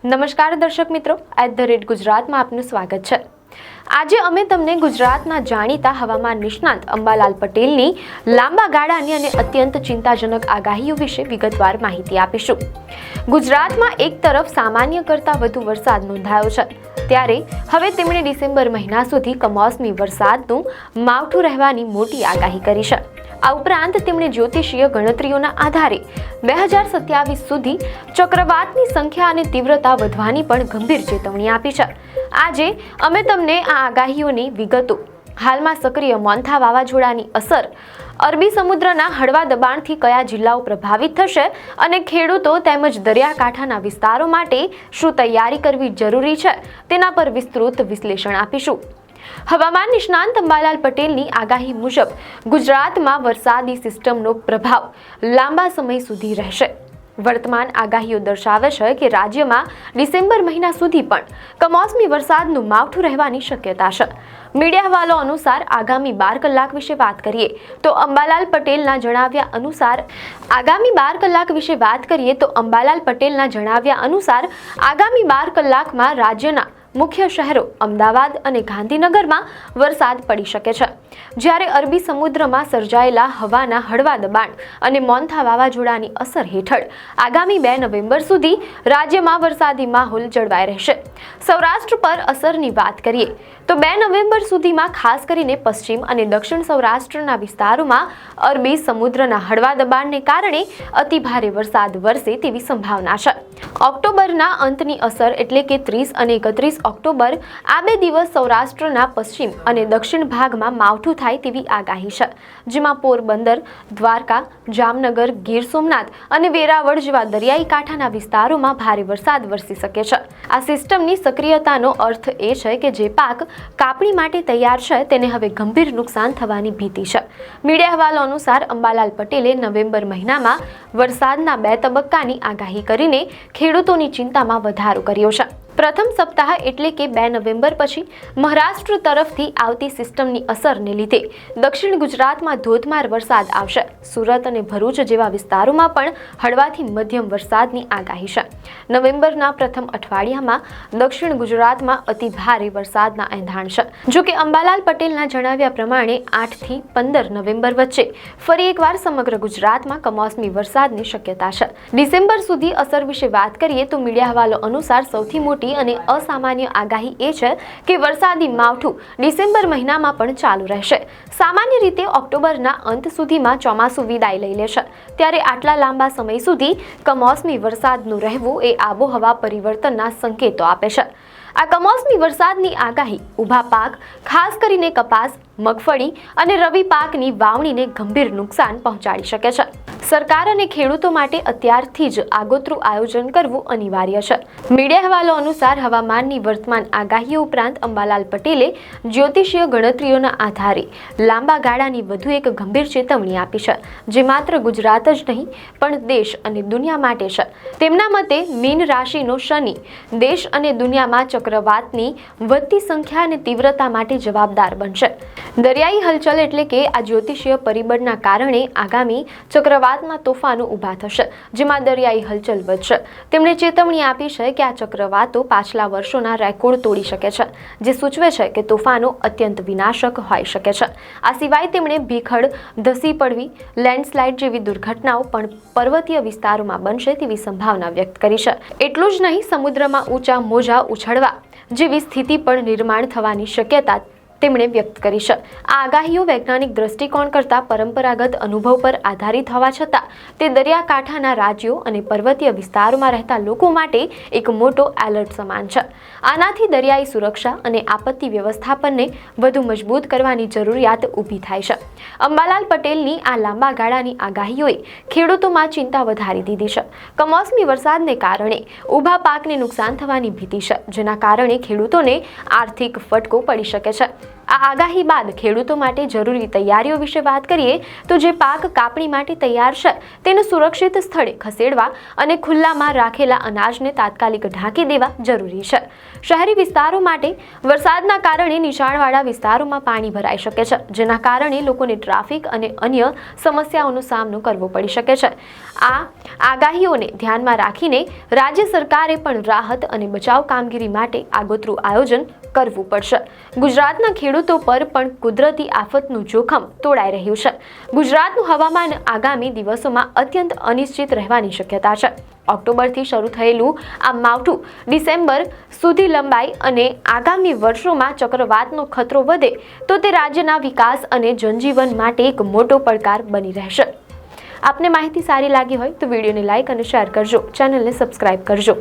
નમસ્કાર દર્શક મિત્રો, @ગુજરાતમાં આપનું સ્વાગત છે। આજે અમે તમને ગુજરાતના જાણીતા હવામાન નિષ્ણાત અંબાલાલ પટેલની લાંબા ગાળાની અને અત્યંત ચિંતાજનક આગાહીઓ વિશે વિગતવાર માહિતી આપીશું। ગુજરાતમાં એક તરફ સામાન્ય કરતાં વધુ વરસાદ નોંધાયો છે, ત્યારે હવે તેમણે ડિસેમ્બર મહિના સુધી કમોસમી વરસાદનું માવઠું રહેવાની મોટી આગાહી કરી છે। આ ઉપરાંત તેમણે જ્યોતિષીય ગણતરીઓના આધારે 2027 સુધી ચક્રવાતની સંખ્યા અને તીવ્રતા વધવાની પણ ગંભીર ચેતવણી આપી છે। આજે અમે તમને આ આગાહીઓની વિગતો, હાલમાં સક્રિય મોન્થા વાવાઝોડાની અસર, અરબી સમુદ્રના હળવા દબાણથી કયા જિલ્લાઓ પ્રભાવિત થશે અને ખેડૂતો તેમજ દરિયાકાંઠાના વિસ્તારો માટે શું તૈયારી કરવી જરૂરી છે તેના પર વિસ્તૃત વિશ્લેષણ આપીશું। હવામાન નિષ્ણાંત અંબાલાલ પટેલની આગાહી મુજબ ગુજરાતમાં વરસાદી સિસ્ટમનો પ્રભાવ લાંબા સમય સુધી રહેશે। વર્તમાન આગાહીઓ દર્શાવે છે કે રાજ્યમાં ડિસેમ્બર મહિના સુધી પણ કમોસમી વરસાદનું માવઠું રહેવાની શક્યતા છે। મીડિયા અહેવાલો અનુસાર આગામી 12 કલાક વિશે વાત કરીએ તો અંબાલાલ પટેલના જણાવ્યા અનુસાર આગામી 12 કલાકમાં રાજ્યના મુખ્ય શહેરો અમદાવાદ અને ગાંધીનગરમાં વરસાદ પડી શકે છે, જ્યારે અરબી સમુદ્રમાં સર્જાયેલા હવાના હળવા દબાણ અને મોન્થા વાવાઝોડાની અસર હેઠળ આગામી 2 નવેમ્બર સુધી રાજ્યમાં વરસાદી માહોલ જળવાઈ રહેશે। સૌરાષ્ટ્ર પર અસરની વાત કરીએ તો 2 નવેમ્બર સુધીમાં ખાસ કરીને પશ્ચિમ અને દક્ષિણ સૌરાષ્ટ્રના વિસ્તારોમાં અરબી સમુદ્રના હળવા દબાણને કારણે અતિભારે વરસાદ વરસે તેવી સંભાવના છે। ઓક્ટોબરના અંતની અસર એટલે કે 30 અને 31 ઓક્ટોબર આ 2 દિવસ સૌરાષ્ટ્રના પશ્ચિમ અને દક્ષિણ ભાગમાં માવઠું થાય તેવી આગાહી છે, જેમાં પોરબંદર, દ્વારકા, જામનગર, ગીર સોમનાથ અને વેરાવળ જેવા દરિયાઈ કાંઠાના વિસ્તારોમાં ભારે વરસાદ વરસી શકે છે। આ સિસ્ટમની સક્રિયતાનો અર્થ એ છે કે જે પાક કાપણી માટે તૈયાર છે તેને હવે ગંભીર નુકસાન થવાની ભીતિ છે। મીડિયા અહેવાલો અનુસાર અંબાલાલ પટેલે નવેમ્બર મહિનામાં વરસાદના 2 તબક્કાની આગાહી કરીને ખેડૂતોની ચિંતામાં વધારો કર્યો છે। પ્રથમ સપ્તાહ એટલે કે 2 નવેમ્બર પછી મહારાષ્ટ્ર તરફથી આવતી સિસ્ટમની અસરને લીધે દક્ષિણ ગુજરાતમાં ધોધમાર વરસાદ આવશે। સુરત અને ભરૂચ જેવા વિસ્તારોમાં પણ હળવાથી મધ્યમ વરસાદની આગાહી છે। નવેમ્બરના પ્રથમ અઠવાડિયામાં દક્ષિણ ગુજરાતમાં અતિ ભારે વરસાદના એંધાણ છે। જો કે અંબાલાલ પટેલના જણાવ્યા પ્રમાણે 8 થી 15 નવેમ્બર વચ્ચે ફરી એકવાર સમગ્ર ગુજરાતમાં કમોસમી વરસાદની શક્યતા છે। ડિસેમ્બર સુધી અસર વિશે વાત કરીએ તો મીડિયા અહેવાલો અનુસાર સૌથી મોટી અને અસામાન્ય આગાહી એ છે કે વરસાદી માવઠું ડિસેમ્બર મહિનામાં પણ ચાલુ રહેશે। સામાન્ય રીતે ઓક્ટોબરના અંત સુધીમાં ચોમાસું વિદાય લઈ લેશે, ત્યારે આટલા લાંબા સમય સુધી કમોસમી વરસાદનું રહેવું એ આબોહવા પરિવર્તનના સંકેતો આપે છે। આ કમોસમી વરસાદની આગાહી ઊભા પાક, ખાસ કરીને કપાસ, મગફળી અને રવિ પાકની વાવણીને ગંભીર નુકસાન પહોંચાડી શકે છે। સરકાર અને ખેડૂતો માટે અત્યારથી જ આગોતરું આયોજન કરવું અનિવાર્ય છે। મીડિયા અહેવાલો અનુસાર હવામાનની વર્તમાન આગાહીઓ ઉપરાંત અંબાલાલ પટેલે જ્યોતિષીય ગણતરીઓના આધારે લાંબા ગાળાની વધુ એક ગંભીર ચેતવણી આપી છે, જે માત્ર ગુજરાત જ નહીં પણ દેશ અને દુનિયા માટે છે। તેમના મતે મીન રાશિનો શનિ દેશ અને દુનિયામાં ચક્રવાતની વધતી સંખ્યા અને તીવ્રતા માટે જવાબદાર બનશે। દરિયાઈ હલચલ એટલે કે આ જ્યોતિષીય પરિબળના કારણે આગામી ચક્રવાતના તોફાનો ઊભા થશે, જેમાં દરિયાઈ હલચલ વધશે। તેમણે ચેતવણી આપી છે કે આ ચક્રવાતો પાછલા વર્ષોના રેકોર્ડ તોડી શકે છે, જે સૂચવે છે કે તોફાનો અત્યંત વિનાશક હોઈ શકે છે। આ સિવાય તેમણે ભીખડ, ધસી પડવી, લેન્ડસ્લાઇડ જેવી દુર્ઘટનાઓ પણ પર્વતીય વિસ્તારોમાં બનશે તેવી સંભાવના વ્યક્ત કરી છે। એટલું જ નહીં, સમુદ્રમાં ઊંચા મોજા ઉછળવા જેવી સ્થિતિ પણ નિર્માણ થવાની શક્યતા તેમણે વ્યક્ત કરી છે। આ આગાહીઓ વૈજ્ઞાનિક દ્રષ્ટિકોણ કરતાં પરંપરાગત અનુભવ પર આધારિત હોવા છતાં તે દરિયાકાંઠાના રાજ્યો અને પર્વતીય વિસ્તારોમાં રહેતા લોકો માટે એક મોટો એલર્ટ સમાન છે। આનાથી દરિયાઈ સુરક્ષા અને આપત્તિ વ્યવસ્થાપનને વધુ મજબૂત કરવાની જરૂરિયાત ઊભી થાય છે। અંબાલાલ પટેલની આ લાંબા ગાળાની આગાહીઓએ ખેડૂતોમાં ચિંતા વધારી દીધી છે। કમોસમી વરસાદને કારણે ઊભા પાકને નુકસાન થવાની ભીતિ છે, જેના કારણે ખેડૂતોને આર્થિક ફટકો પડી શકે છે। આ આગાહી બાદ ખેડૂતો માટે જરૂરી તૈયારીઓ વિશે વાત કરીએ તો જે પાક કાપણી માટે તૈયાર છે તેને સુરક્ષિત સ્થળે ખસેડવા અને ખુલ્લામાં રાખેલા અનાજને તાત્કાલિક ઢાંકી દેવા જરૂરી છે. શહેરી વિસ્તારો માટે વરસાદના કારણે નીચાણવાળા વિસ્તારોમાં પાણી ભરાઈ શકે છે, જેના કારણે લોકોને ટ્રાફિક અને અન્ય સમસ્યાઓનો સામનો કરવો પડી શકે છે. આ આગાહીઓને ધ્યાનમાં રાખીને રાજ્ય સરકારે પણ રાહત અને બચાવ કામગીરી માટે આગોતરું આયોજન કરવું પડશે. ગુજરાતના ખેડૂતો પર પણ કુદરતી આફતનું જોખમ તોડાઈ રહ્યું છે. ગુજરાતનું હવામાન આગામી દિવસોમાં અત્યંત અનિશ્ચિત રહેવાની શક્યતા છે. ઓક્ટોબરથી શરૂ થયેલું આ માવઠું ડિસેમ્બર સુધી લંબાઈ અને આગામી વર્ષોમાં ચક્રવાતનો ખતરો વધે તો તે રાજ્યના વિકાસ અને જનજીવન માટે એક મોટો પડકાર બની રહેશે. આપને માહિતી સારી લાગી હોય તો વિડીયોને લાઇક અને શેર કરજો, ચેનલને સબસ્ક્રાઇબ કરજો.